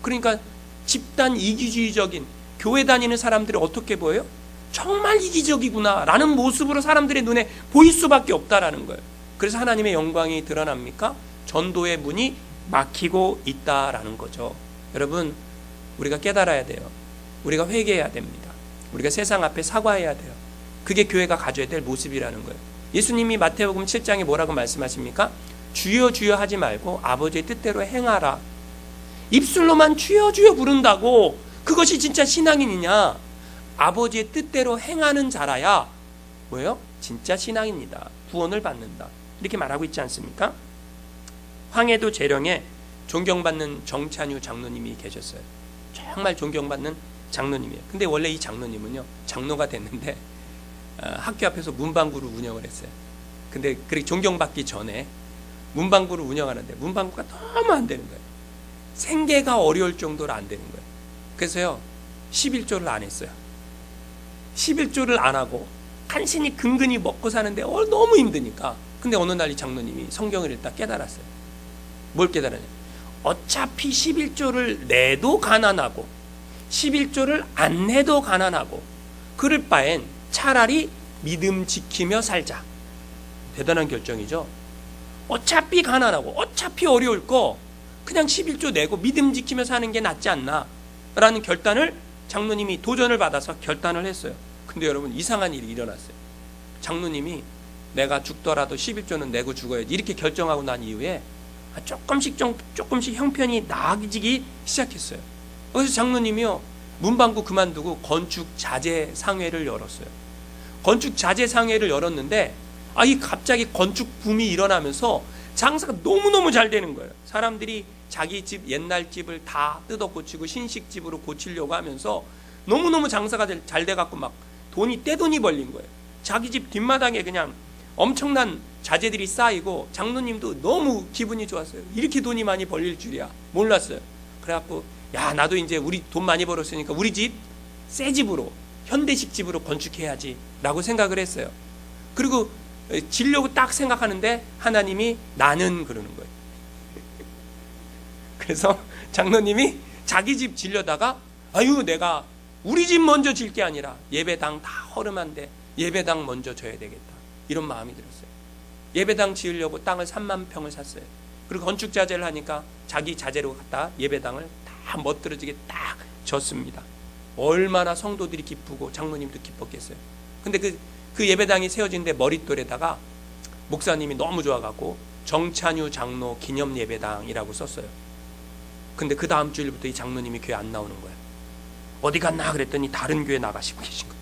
그러니까 집단 이기주의적인 교회 다니는 사람들이 어떻게 보여요? 정말 이기적이구나 라는 모습으로 사람들의 눈에 보일 수밖에 없다라는 거예요. 그래서 하나님의 영광이 드러납니까? 전도의 문이 막히고 있다라는 거죠. 여러분, 우리가 깨달아야 돼요. 우리가 회개해야 됩니다. 우리가 세상 앞에 사과해야 돼요. 그게 교회가 가져야 될 모습이라는 거예요. 예수님이 마태복음 7장에 뭐라고 말씀하십니까? 주여 주여 하지 말고 아버지의 뜻대로 행하라. 입술로만 주여 주여 부른다고 그것이 진짜 신앙인이냐? 아버지의 뜻대로 행하는 자라야 뭐예요? 진짜 신앙입니다. 구원을 받는다. 이렇게 말하고 있지 않습니까? 황해도 재령에 존경받는 정찬유 장로님이 계셨어요. 정말 존경받는 장로님이에요. 근데 원래 이 장로님은요, 장로가 됐는데 학교 앞에서 문방구를 운영을 했어요. 근데 그렇게 존경받기 전에 문방구를 운영하는데 문방구가 너무 안 되는 거예요. 생계가 어려울 정도로 안 되는 거예요. 그래서요, 11조를 안 했어요. 11조를 안 하고 간신히 근근히 먹고 사는데 너무 힘드니까. 근데 어느 날 이 장로님이 성경을 읽다 깨달았어요. 뭘 깨달았냐? 어차피 11조를 내도 가난하고 11조를 안 내도 가난하고 그럴 바엔 차라리 믿음 지키며 살자. 대단한 결정이죠. 어차피 가난하고 어차피 어려울 거 그냥 11조 내고 믿음 지키며 사는 게 낫지 않나 라는 결단을 장로님이 도전을 받아서 결단을 했어요. 근데 여러분, 이상한 일이 일어났어요. 장로님이 내가 죽더라도 11조는 내고 죽어야지 이렇게 결정하고 난 이후에 조금씩 형편이 나아지기 시작했어요. 그래서 장로님이요, 문방구 그만두고 건축 자재 상회를 열었어요. 건축 자재 상회를 열었는데 이 갑자기 건축 붐이 일어나면서 장사가 너무너무 잘 되는 거예요. 사람들이 자기 집 옛날 집을 다 뜯어 고치고 신식집으로 고치려고 하면서 너무너무 장사가 잘 돼갖고 막 떼돈이 벌린 거예요. 자기 집 뒷마당에 그냥 엄청난 자재들이 쌓이고 장로님도 너무 기분이 좋았어요. 이렇게 돈이 많이 벌릴 줄이야 몰랐어요. 그래갖고 야, 나도 이제 우리 돈 많이 벌었으니까 우리 집 새 집으로, 현대식 집으로 건축해야지 라고 생각을 했어요. 그리고 지려고 딱 생각하는데 하나님이 나는 그러는 거예요. 그래서 장로님이 자기 집 지려다가 아유 내가 우리 집 먼저 질 게 아니라 예배당 다 허름한데 예배당 먼저 져야 되겠다 이런 마음이 들었어요. 예배당 지으려고 땅을 3만 평을 샀어요. 그리고 건축 자재를 하니까 자기 자재로 갖다 예배당을 다 멋들어지게 딱 졌습니다. 얼마나 성도들이 기쁘고 장로님도 기뻤겠어요. 근데 그 예배당이 세워진데 머릿돌에다가 목사님이 너무 좋아갖고 정찬유 장로 기념 예배당이라고 썼어요. 근데 그 다음 주일부터 이 장로님이 교회 안 나오는 거예요. 어디 갔나 그랬더니 다른 교회 나가시고 계신 거예요.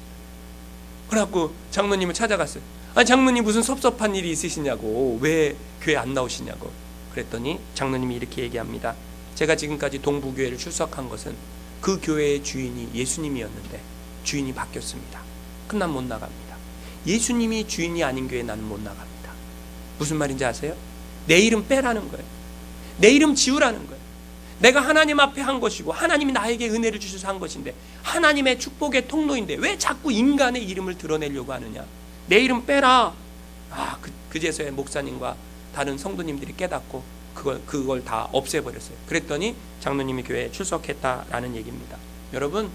그래갖고 장로님을 찾아갔어요. 아니 장로님 무슨 섭섭한 일이 있으시냐고, 왜 교회 안 나오시냐고. 그랬더니 장로님이 이렇게 얘기합니다. 제가 지금까지 동부교회를 출석한 것은 그 교회의 주인이 예수님이었는데 주인이 바뀌었습니다. 그럼 난 못 나갑니다. 예수님이 주인이 아닌 교회 나는 못 나갑니다. 무슨 말인지 아세요? 내 이름 빼라는 거예요. 내 이름 지우라는 거예요. 내가 하나님 앞에 한 것이고 하나님이 나에게 은혜를 주셔서 한 것인데 하나님의 축복의 통로인데 왜 자꾸 인간의 이름을 드러내려고 하느냐. 내 이름 빼라. 그제서야 목사님과 다른 성도님들이 깨닫고 그걸 다 없애버렸어요. 그랬더니 장로님이 교회에 출석했다라는 얘기입니다. 여러분,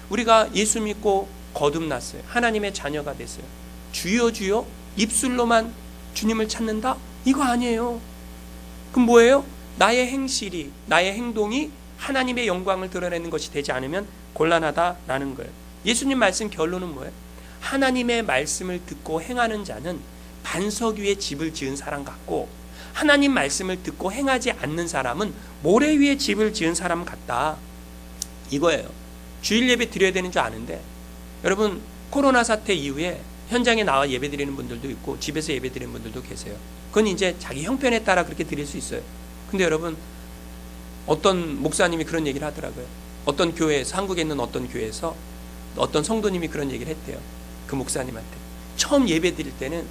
우리가 예수 믿고 거듭났어요. 하나님의 자녀가 됐어요. 주여 주여 입술로만 주님을 찾는다? 이거 아니에요. 그럼 뭐예요? 나의 행실이, 나의 행동이 하나님의 영광을 드러내는 것이 되지 않으면 곤란하다라는 거예요. 예수님 말씀 결론은 뭐예요? 하나님의 말씀을 듣고 행하는 자는 반석 위에 집을 지은 사람 같고 하나님 말씀을 듣고 행하지 않는 사람은 모래 위에 집을 지은 사람 같다. 이거예요. 주일 예배 드려야 되는 줄 아는데 여러분, 코로나 사태 이후에 현장에 나와 예배 드리는 분들도 있고 집에서 예배 드리는 분들도 계세요. 그건 이제 자기 형편에 따라 그렇게 드릴 수 있어요. 근데 여러분, 어떤 목사님이 그런 얘기를 하더라고요. 어떤 교회에서, 한국에 있는 어떤 교회에서 어떤 성도님이 그런 얘기를 했대요. 그 목사님한테. 처음 예배 드릴 때는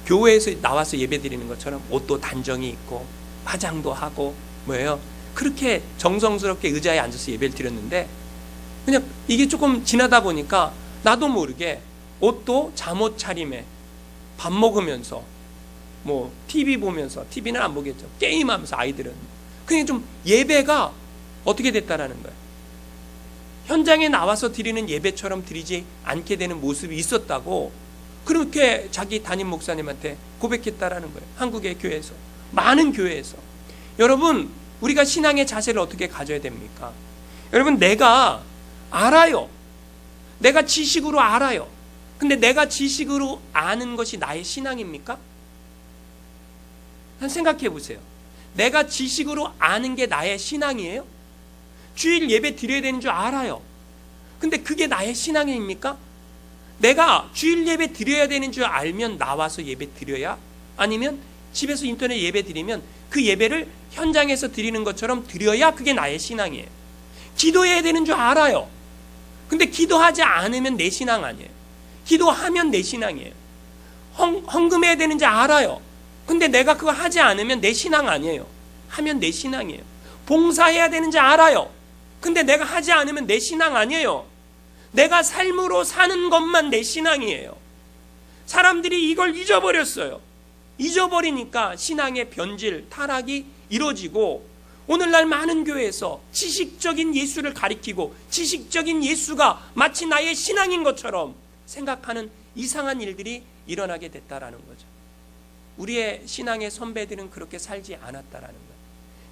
교회에서 나와서 예배 드리는 것처럼 옷도 단정히 입고 화장도 하고 뭐예요? 그렇게 정성스럽게 의자에 앉아서 예배를 드렸는데 그냥 이게 조금 지나다 보니까 나도 모르게 옷도 잠옷 차림에 밥 먹으면서 뭐 TV 보면서, TV는 안 보겠죠. 게임하면서 아이들은 그냥 좀 예배가 어떻게 됐다라는 거예요. 현장에 나와서 드리는 예배처럼 드리지 않게 되는 모습이 있었다고 그렇게 자기 담임 목사님한테 고백했다라는 거예요. 한국의 교회에서, 많은 교회에서. 여러분, 우리가 신앙의 자세를 어떻게 가져야 됩니까? 여러분, 내가 알아요. 내가 지식으로 알아요. 근데 내가 지식으로 아는 것이 나의 신앙입니까? 한 생각해 보세요. 내가 지식으로 아는 게 나의 신앙이에요? 주일 예배 드려야 되는 줄 알아요. 근데 그게 나의 신앙입니까? 내가 주일 예배 드려야 되는 줄 알면 나와서 예배 드려야? 아니면 집에서 인터넷 예배 드리면 그 예배를 현장에서 드리는 것처럼 드려야 그게 나의 신앙이에요. 기도해야 되는 줄 알아요. 근데 기도하지 않으면 내 신앙 아니에요. 기도하면 내 신앙이에요. 헌금해야 되는지 알아요. 근데 내가 그거 하지 않으면 내 신앙 아니에요. 하면 내 신앙이에요. 봉사해야 되는지 알아요. 근데 내가 하지 않으면 내 신앙 아니에요. 내가 삶으로 사는 것만 내 신앙이에요. 사람들이 이걸 잊어버렸어요. 잊어버리니까 신앙의 변질, 타락이 이루어지고 오늘날 많은 교회에서 지식적인 예수를 가리키고 지식적인 예수가 마치 나의 신앙인 것처럼 생각하는 이상한 일들이 일어나게 됐다라는 거죠. 우리의 신앙의 선배들은 그렇게 살지 않았다라는 거예요.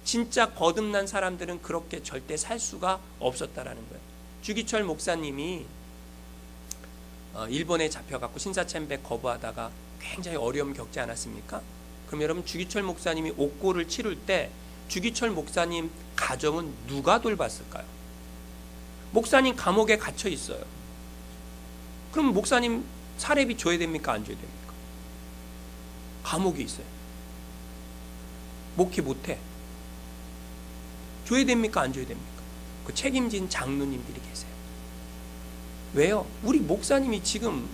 진짜 거듭난 사람들은 그렇게 절대 살 수가 없었다라는 거예요. 주기철 목사님이 일본에 잡혀갖고 신사참배 거부하다가 굉장히 어려움 겪지 않았습니까? 그럼 여러분, 주기철 목사님이 옥고를 치를 때 주기철 목사님 가정은 누가 돌봤을까요? 목사님 감옥에 갇혀 있어요. 그럼 목사님 사례비 줘야 됩니까? 안 줘야 됩니까? 감옥에 있어요. 목회 못해. 줘야 됩니까? 안 줘야 됩니까? 그 책임진 장로님들이 계세요. 왜요? 우리 목사님이 지금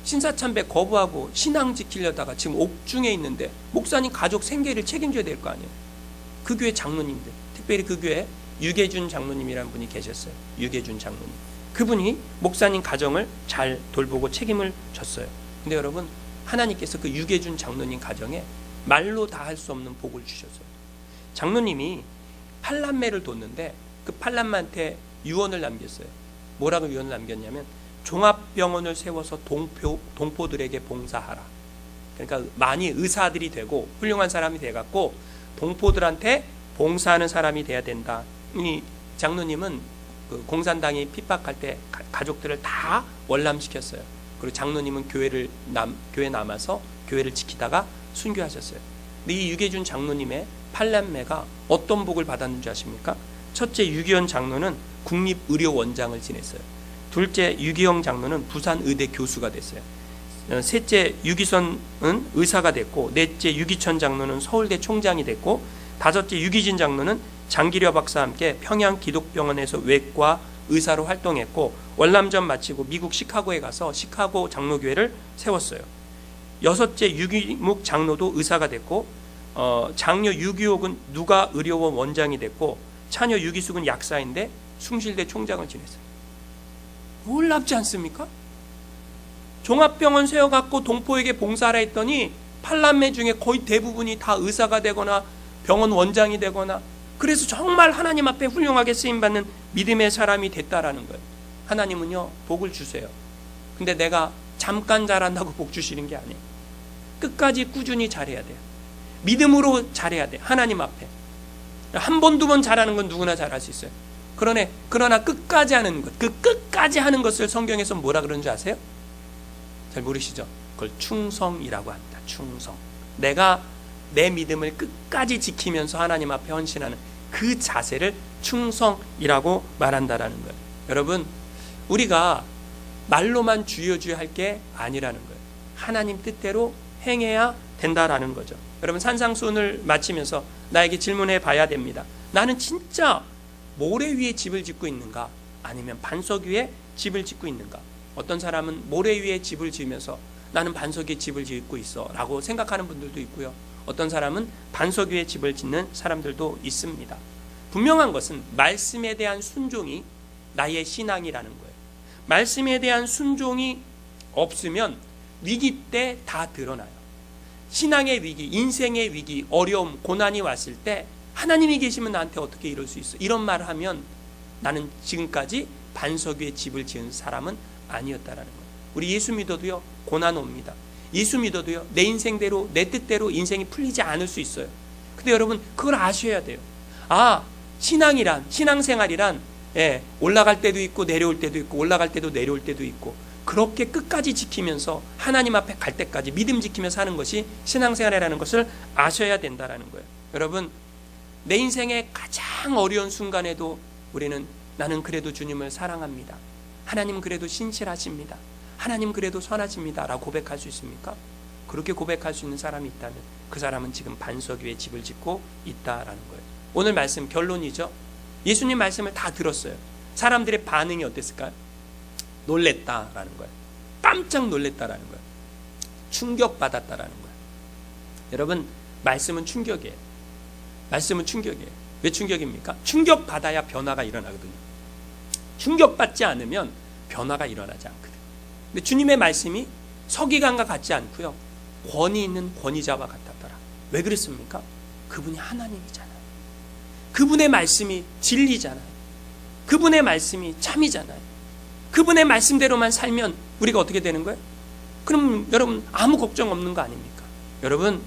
신사참배 거부하고 신앙 지키려다가 지금 옥중에 있는데 목사님 가족 생계를 책임져야 될 거 아니에요. 그 교회 장로님들, 특별히 그 교회 유계준 장로님이라는 분이 계셨어요. 유계준 장로님. 그분이 목사님 가정을 잘 돌보고 책임을 졌어요. 근데 여러분, 하나님께서 그 유계준 장로님 가정에 말로 다 할 수 없는 복을 주셨어요. 장로님이 팔남매를 뒀는데 그 팔남매한테 유언을 남겼어요. 뭐라고 유언을 남겼냐면, 종합병원을 세워서 동포들에게 봉사하라. 그러니까 많이 의사들이 되고 훌륭한 사람이 돼갖고 동포들한테 봉사하는 사람이 돼야 된다. 이 장로님은 그 공산당이 핍박할 때 가족들을 다 월남시켰어요. 그리고 장로님은 교회 남아서 교회를 지키다가 순교하셨어요. 근데 이 유계준 장로님의 팔남매가 어떤 복을 받았는지 아십니까? 첫째, 유기현 장로는 국립의료원장을 지냈어요. 둘째, 유기영 장로는 부산의대 교수가 됐어요. 셋째, 유기선은 의사가 됐고, 넷째, 유기천 장로는 서울대 총장이 됐고, 다섯째, 유기진 장로는 장기려 박사와 함께 평양기독병원에서 외과 의사로 활동했고, 월남전 마치고 미국 시카고에 가서 시카고 장로교회를 세웠어요. 여섯째, 유기묵 장로도 의사가 됐고, 장녀 유기옥은 누가의료원 원장이 됐고, 차녀 유기숙은 약사인데 숭실대 총장을 지냈어요. 놀랍지 않습니까? 종합병원 세워갖고 동포에게 봉사하라 했더니 팔남매 중에 거의 대부분이 다 의사가 되거나 병원 원장이 되거나, 그래서 정말 하나님 앞에 훌륭하게 쓰임받는 믿음의 사람이 됐다라는 거예요. 하나님은요, 복을 주세요. 근데 내가 잠깐 잘한다고 복 주시는 게 아니에요. 끝까지 꾸준히 잘해야 돼요. 믿음으로 잘해야 돼요. 하나님 앞에. 한 번, 두 번 잘하는 건 누구나 잘할 수 있어요. 그러나 끝까지 하는 것, 그 끝까지 하는 것을 성경에서 뭐라 그러는 줄 아세요? 잘 모르시죠? 그걸 충성이라고 합니다. 충성. 내가 내 믿음을 끝까지 지키면서 하나님 앞에 헌신하는 그 자세를 충성이라고 말한다라는 거예요. 여러분, 우리가 말로만 주여 주여 할 게 아니라는 거예요. 하나님 뜻대로 행해야 된다라는 거죠. 여러분, 산상수훈을 마치면서 나에게 질문해 봐야 됩니다. 나는 진짜 모래 위에 집을 짓고 있는가? 아니면 반석 위에 집을 짓고 있는가? 어떤 사람은 모래 위에 집을 지으면서 나는 반석 위에 집을 짓고 있어 라고 생각하는 분들도 있고요. 어떤 사람은 반석 위에 집을 짓는 사람들도 있습니다. 분명한 것은 말씀에 대한 순종이 나의 신앙이라는 거예요. 말씀에 대한 순종이 없으면 위기 때 다 드러나요. 신앙의 위기, 인생의 위기, 어려움, 고난이 왔을 때 하나님이 계시면 나한테 어떻게 이럴 수 있어? 이런 말을 하면 나는 지금까지 반석 위에 집을 지은 사람은 아니었다라는 거예요. 우리 예수 믿어도요, 고난 옵니다. 예수 믿어도요, 내 인생대로, 내 뜻대로 인생이 풀리지 않을 수 있어요. 근데 여러분, 그걸 아셔야 돼요. 신앙생활이란 올라갈 때도 있고 내려올 때도 있고, 올라갈 때도 내려올 때도 있고, 그렇게 끝까지 지키면서 하나님 앞에 갈 때까지 믿음 지키면서 하는 것이 신앙생활이라는 것을 아셔야 된다라는 거예요. 여러분, 내 인생의 가장 어려운 순간에도 우리는 나는 그래도 주님을 사랑합니다. 하나님 그래도 신실하십니다. 하나님 그래도 선하십니다. 라고 고백할 수 있습니까? 그렇게 고백할 수 있는 사람이 있다면 그 사람은 지금 반석 위에 집을 짓고 있다라는 거예요. 오늘 말씀 결론이죠. 예수님 말씀을 다 들었어요. 사람들의 반응이 어땠을까요? 놀랬다라는 거예요. 깜짝 놀랬다라는 거예요. 충격받았다라는 거예요. 여러분, 말씀은 충격이에요. 말씀은 충격이에요. 왜 충격입니까? 충격받아야 변화가 일어나거든요. 충격받지 않으면 변화가 일어나지 않거든요. 근데 주님의 말씀이 서기관과 같지 않고요, 권위 있는 권위자와 같았더라. 왜 그랬습니까? 그분이 하나님이잖아요. 그분의 말씀이 진리잖아요. 그분의 말씀이 참이잖아요. 그분의 말씀대로만 살면 우리가 어떻게 되는 거예요? 그럼 여러분, 아무 걱정 없는 거 아닙니까? 여러분,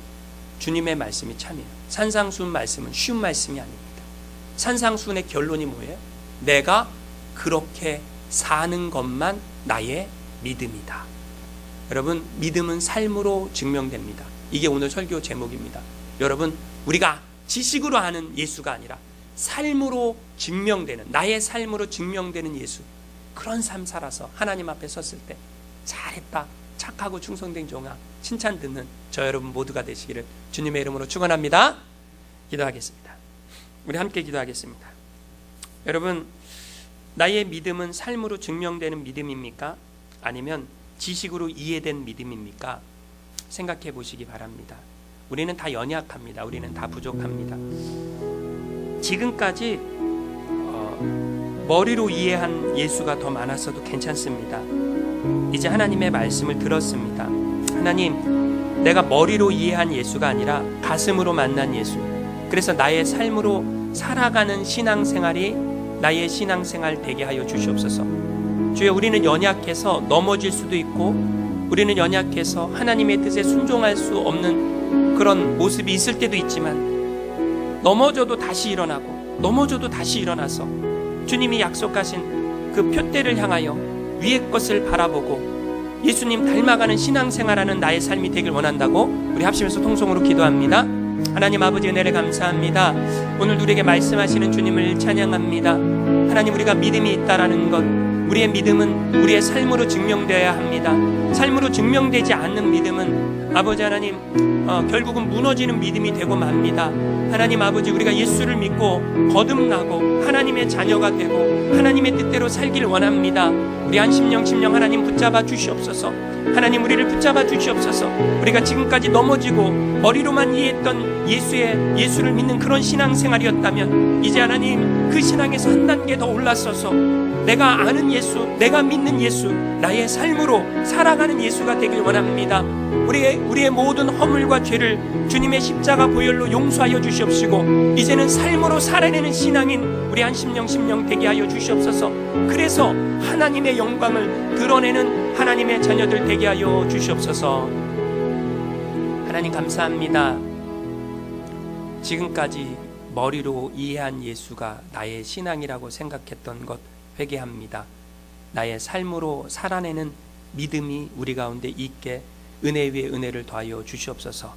주님의 말씀이 참이에요. 산상수훈 말씀은 쉬운 말씀이 아닙니다. 산상수훈의 결론이 뭐예요? 내가 그렇게 사는 것만 나의 믿음이다. 여러분, 믿음은 삶으로 증명됩니다. 이게 오늘 설교 제목입니다. 여러분, 우리가 지식으로 아는 예수가 아니라 삶으로 증명되는, 나의 삶으로 증명되는 예수, 그런 삶 살아서 하나님 앞에 섰을 때 잘했다, 착하고 충성된 종아, 칭찬 듣는 저 여러분 모두가 되시기를 주님의 이름으로 축원합니다. 기도하겠습니다. 우리 함께 기도하겠습니다. 여러분, 나의 믿음은 삶으로 증명되는 믿음입니까? 아니면 지식으로 이해된 믿음입니까? 생각해 보시기 바랍니다. 우리는 다 연약합니다. 우리는 다 부족합니다. 지금까지 머리로 이해한 예수가 더 많았어도 괜찮습니다. 이제 하나님의 말씀을 들었습니다. 하나님, 내가 머리로 이해한 예수가 아니라 가슴으로 만난 예수, 그래서 나의 삶으로 살아가는 신앙생활이 나의 신앙생활 되게 하여 주시옵소서. 주여, 우리는 연약해서 넘어질 수도 있고, 우리는 연약해서 하나님의 뜻에 순종할 수 없는 그런 모습이 있을 때도 있지만, 넘어져도 다시 일어나고 넘어져도 다시 일어나서 주님이 약속하신 그 표대를 향하여 위의 것을 바라보고 예수님 닮아가는 신앙생활하는 나의 삶이 되길 원한다고 우리 합심해서 통성으로 기도합니다. 하나님 아버지, 은혜를 감사합니다. 오늘 우리에게 말씀하시는 주님을 찬양합니다. 하나님, 우리가 믿음이 있다라는 것, 우리의 믿음은 우리의 삶으로 증명되어야 합니다. 삶으로 증명되지 않는 믿음은 아버지 하나님, 결국은 무너지는 믿음이 되고 맙니다. 하나님 아버지, 우리가 예수를 믿고 거듭나고 하나님의 자녀가 되고 하나님의 뜻대로 살길 원합니다. 우리 안심령 심령 하나님 붙잡아 주시옵소서. 하나님, 우리를 붙잡아 주시옵소서. 우리가 지금까지 넘어지고 머리로만 이해했던 예수를 믿는 그런 신앙생활이었다면 이제 하나님, 그 신앙에서 한 단계 더 올라서서 내가 아는 예수, 내가 믿는 예수, 나의 삶으로 살아가는 예수가 되길 원합니다. 우리의 모든 허물과 죄를 주님의 십자가 보혈로 용서하여 주시옵시고 이제는 삶으로 살아내는 신앙인 우리 안심령 심령 되게 하여 주시옵소서. 그래서 하나님의 영광을 드러내는 하나님의 자녀들 되게 하여 주시옵소서. 하나님 감사합니다. 지금까지 머리로 이해한 예수가 나의 신앙이라고 생각했던 것 회개합니다. 나의 삶으로 살아내는 믿음이 우리 가운데 있게 은혜 위에 은혜를 더하여 주시옵소서.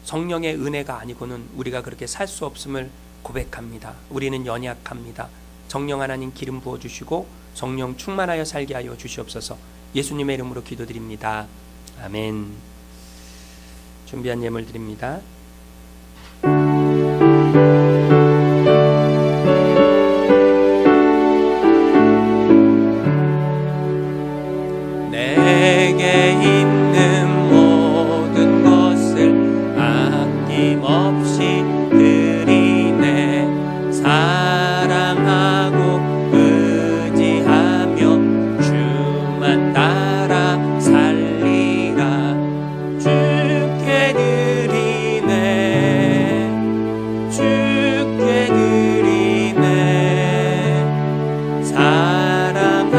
성령의 은혜가 아니고는 우리가 그렇게 살 수 없음을 고백합니다. 우리는 연약합니다. 성령 하나님 기름 부어주시고 성령 충만하여 살게 하여 주시옵소서. 예수님의 이름으로 기도드립니다. 아멘. 준비한 예물 드립니다. 내게 있는 모든 것을 아낌없이 드리네. 사랑하고 의지하며 주만 따라 살리라. 주께 드리네. 주께 드리네. 사랑하는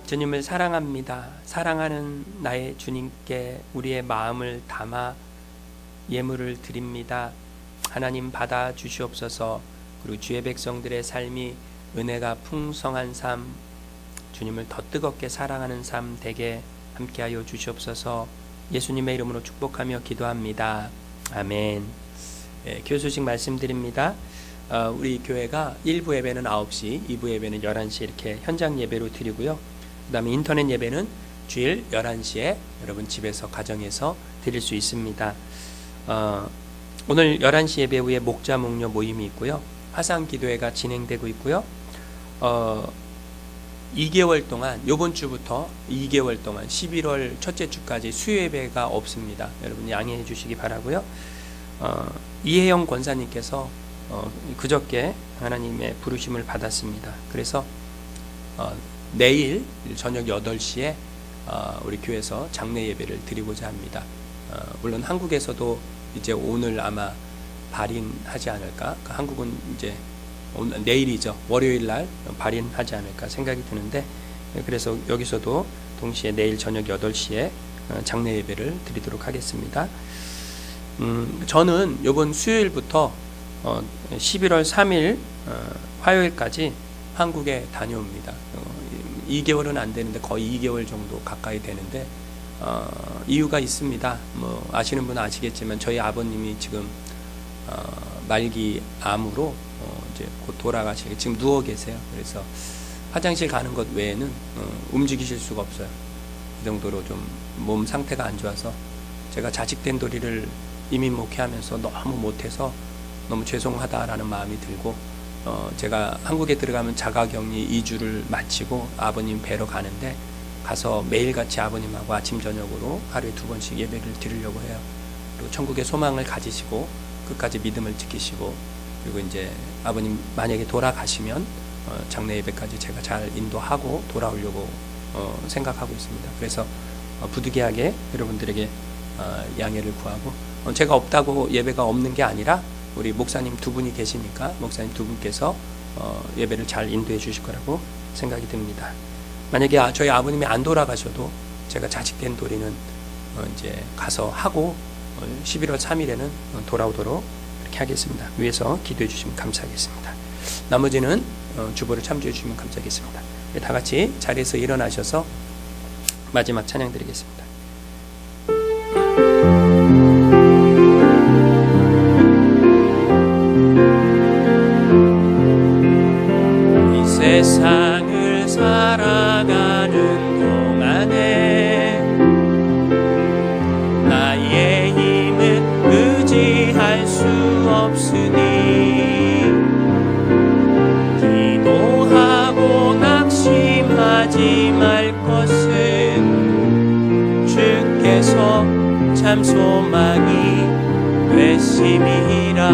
주님을 사랑합니다. 사랑하는 나의 주님께 우리의 마음을 담아 예물을 드립니다. 하나님 받아 주시옵소서. 그리고 주의 백성들의 삶이 은혜가 풍성한 삶, 주님을 더 뜨겁게 사랑하는 삶 되게 함께하여 주시옵소서. 예수님의 이름으로 축복하며 기도합니다. 아멘. 교회 소식 말씀드립니다. 우리 교회가 1부 예배는 9시, 2부 예배는 11시 이렇게 현장 예배로 드리고요. 그 다음에 인터넷 예배는 주일 11시에 여러분 집에서 가정에서 드릴 수 있습니다. 오늘 11시 예배 후에 목자 목녀 모임이 있고요. 화상 기도회가 진행되고 있고요. 2개월 동안, 요번 주부터 2개월 동안 11월 첫째 주까지 수요 예배가 없습니다. 여러분 양해해 주시기 바라고요. 이혜영 권사님께서 그저께 하나님의 부르심을 받았습니다. 그래서 내일 저녁 8시에 우리 교회에서 장례 예배를 드리고자 합니다. 물론 한국에서도 이제 오늘 아마 발인하지 않을까. 한국은 이제 내일이죠. 월요일 날 발인하지 않을까 생각이 드는데, 그래서 여기서도 동시에 내일 저녁 8시에 장례 예배를 드리도록 하겠습니다. 저는 이번 수요일부터 11월 3일 화요일까지 한국에 다녀옵니다. 2개월은 안 되는데 거의 2개월 정도 가까이 되는데, 이유가 있습니다. 뭐 아시는 분은 아시겠지만 저희 아버님이 지금 말기 암으로 이제 곧 돌아가시게 지금 누워 계세요. 그래서 화장실 가는 것 외에는 움직이실 수가 없어요. 그 정도로 좀 몸 상태가 안 좋아서 제가 자식된 도리를 이민 목회하면서 너무 못해서 너무 죄송하다라는 마음이 들고, 제가 한국에 들어가면 자가격리 2주를 마치고 아버님 뵈러 가는데, 가서 매일같이 아버님하고 아침 저녁으로 하루에 2번씩 예배를 드리려고 해요. 그리고 천국의 소망을 가지시고 끝까지 믿음을 지키시고, 그리고 이제 아버님 만약에 돌아가시면 장례 예배까지 제가 잘 인도하고 돌아오려고 생각하고 있습니다. 그래서 부득이하게 여러분들에게 양해를 구하고, 제가 없다고 예배가 없는 게 아니라 우리 목사님 두 분이 계시니까 목사님 두 분께서 예배를 잘 인도해 주실 거라고 생각이 듭니다. 만약에 저희 아버님이 안 돌아가셔도 제가 자식된 도리는 이제 가서 하고 11월 3일에는 돌아오도록 이렇게 하겠습니다. 위에서 기도해 주시면 감사하겠습니다. 나머지는 주보를 참조해 주시면 감사하겠습니다. 다 같이 자리에서 일어나셔서 마지막 찬양 드리겠습니다. 이 세상을 살아가는 동안에 나의 힘은 의지할 수 없으니 기도하고 낙심하지 말 것은 주께서 참 소망이 되심이라.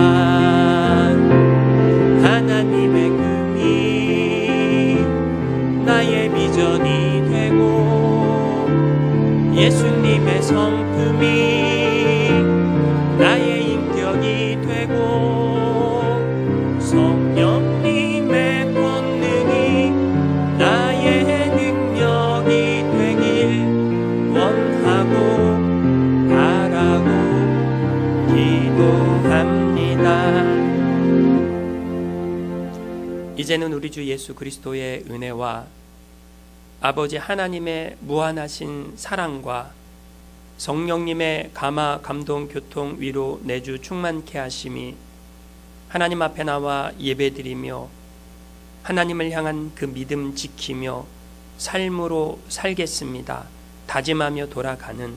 하나님의 금이 나의 비전이 되고 예수님의 성품이 나의 인격이 되고 성령님의 권능이 나의 능력이 되길 원하고 바라고 기도합니다. 이제는 우리 주 예수 그리스도의 은혜와 아버지 하나님의 무한하신 사랑과 성령님의 감화, 감동, 교통, 위로, 내주 충만케 하심이 하나님 앞에 나와 예배드리며 하나님을 향한 그 믿음 지키며 삶으로 살겠습니다 다짐하며 돌아가는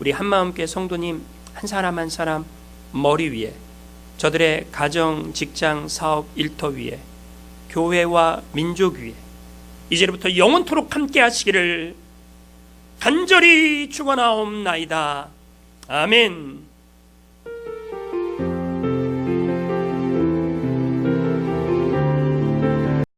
우리 한마음교회 성도님 한 사람 한 사람 머리 위에, 저들의 가정, 직장, 사업, 일터 위에, 교회와 민족 위에 이제부터 영원토록 함께 하시기를 간절히 축원하옵나이다. 아멘.